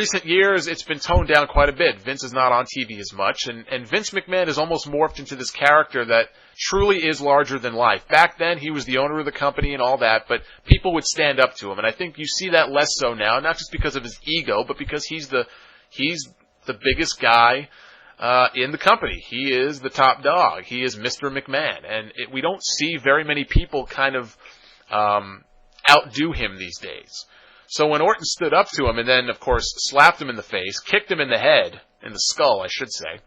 recent years, it's been toned down quite a bit. Vince is not on TV as much, and Vince McMahon has almost morphed into this character that truly is larger than life. Back then, he was the owner of the company and all that, but people would stand up to him, and I think you see that less so now, not just because of his ego, but because he's the biggest guy in the company. He is the top dog. He is Mr. McMahon, and we don't see very many people kind of outdo him these days. So when Orton stood up to him and then, of course, slapped him in the face, kicked him in the head, in the skull, I should say,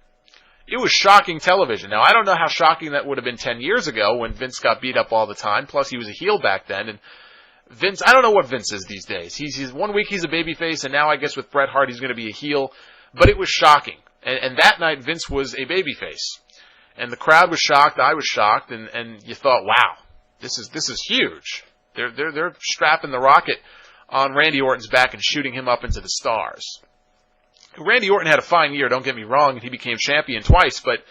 it was shocking television. Now, I don't know how shocking that would have been 10 years ago when Vince got beat up all the time, plus he was a heel back then, and Vince, I don't know what Vince is these days. He's 1 week he's a babyface, and now I guess with Bret Hart he's going to be a heel, but it was shocking. And that night Vince was a babyface. And the crowd was shocked, I was shocked, and you thought, wow, this is huge. They're strapping the rocket on Randy Orton's back and shooting him up into the stars. Randy Orton had a fine year, don't get me wrong, and he became champion twice, but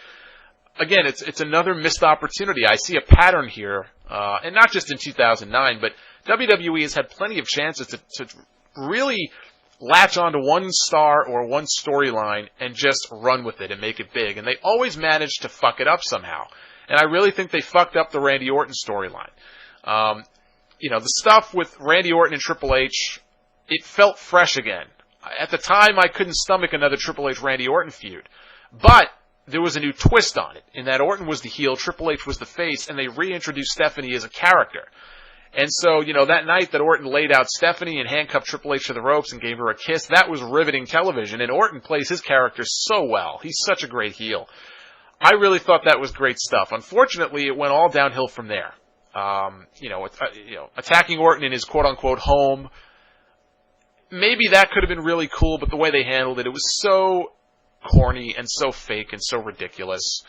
again, it's another missed opportunity. I see a pattern here, and not just in 2009, but WWE has had plenty of chances to really latch onto one star or one storyline and just run with it and make it big, and they always manage to fuck it up somehow. And I really think they fucked up the Randy Orton storyline. The stuff with Randy Orton and Triple H, it felt fresh again. At the time, I couldn't stomach another Triple H-Randy Orton feud. But there was a new twist on it, in that Orton was the heel, Triple H was the face, and they reintroduced Stephanie as a character. And so, that night that Orton laid out Stephanie and handcuffed Triple H to the ropes and gave her a kiss, that was riveting television, and Orton plays his character so well. He's such a great heel. I really thought that was great stuff. Unfortunately, it went all downhill from there. Attacking Orton in his quote-unquote home, maybe that could have been really cool, but the way they handled it, it was so corny and so fake and so ridiculous.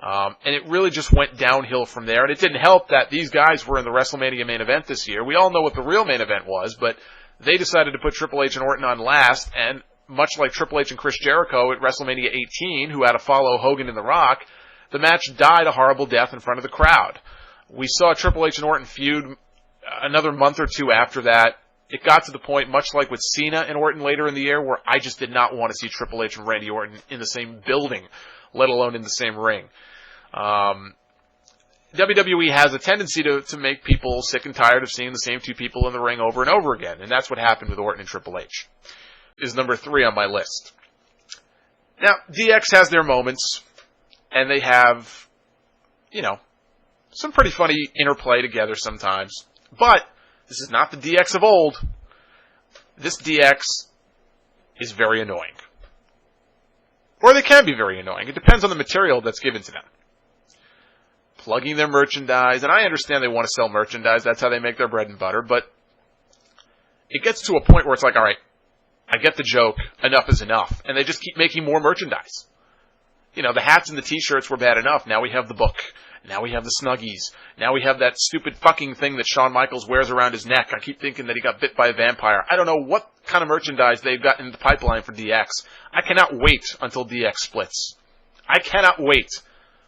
And it really just went downhill from there. And it didn't help that these guys were in the WrestleMania main event this year. We all know what the real main event was, but they decided to put Triple H and Orton on last, and much like Triple H and Chris Jericho at WrestleMania 18, who had to follow Hogan and The Rock, the match died a horrible death in front of the crowd. We saw Triple H and Orton feud another month or two after that. It got to the point, much like with Cena and Orton later in the year, where I just did not want to see Triple H and Randy Orton in the same building, let alone in the same ring. WWE has a tendency to make people sick and tired of seeing the same two people in the ring over and over again, and that's what happened with Orton and Triple H. Is number 3 on my list. Now, DX has their moments, and they have, some pretty funny interplay together sometimes. But this is not the DX of old. This DX is very annoying. Or they can be very annoying. It depends on the material that's given to them. Plugging their merchandise, and I understand they want to sell merchandise. That's how they make their bread and butter. But it gets to a point where it's like, all right, I get the joke. Enough is enough. And they just keep making more merchandise. The hats and the t-shirts were bad enough. Now we have the book. Now we have the Snuggies. Now we have that stupid fucking thing that Shawn Michaels wears around his neck. I keep thinking that he got bit by a vampire. I don't know what kind of merchandise they've got in the pipeline for DX. I cannot wait until DX splits. I cannot wait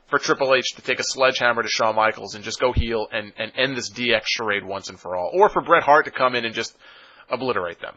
for Triple H to take a sledgehammer to Shawn Michaels and just go heel and end this DX charade once and for all. Or for Bret Hart to come in and just obliterate them.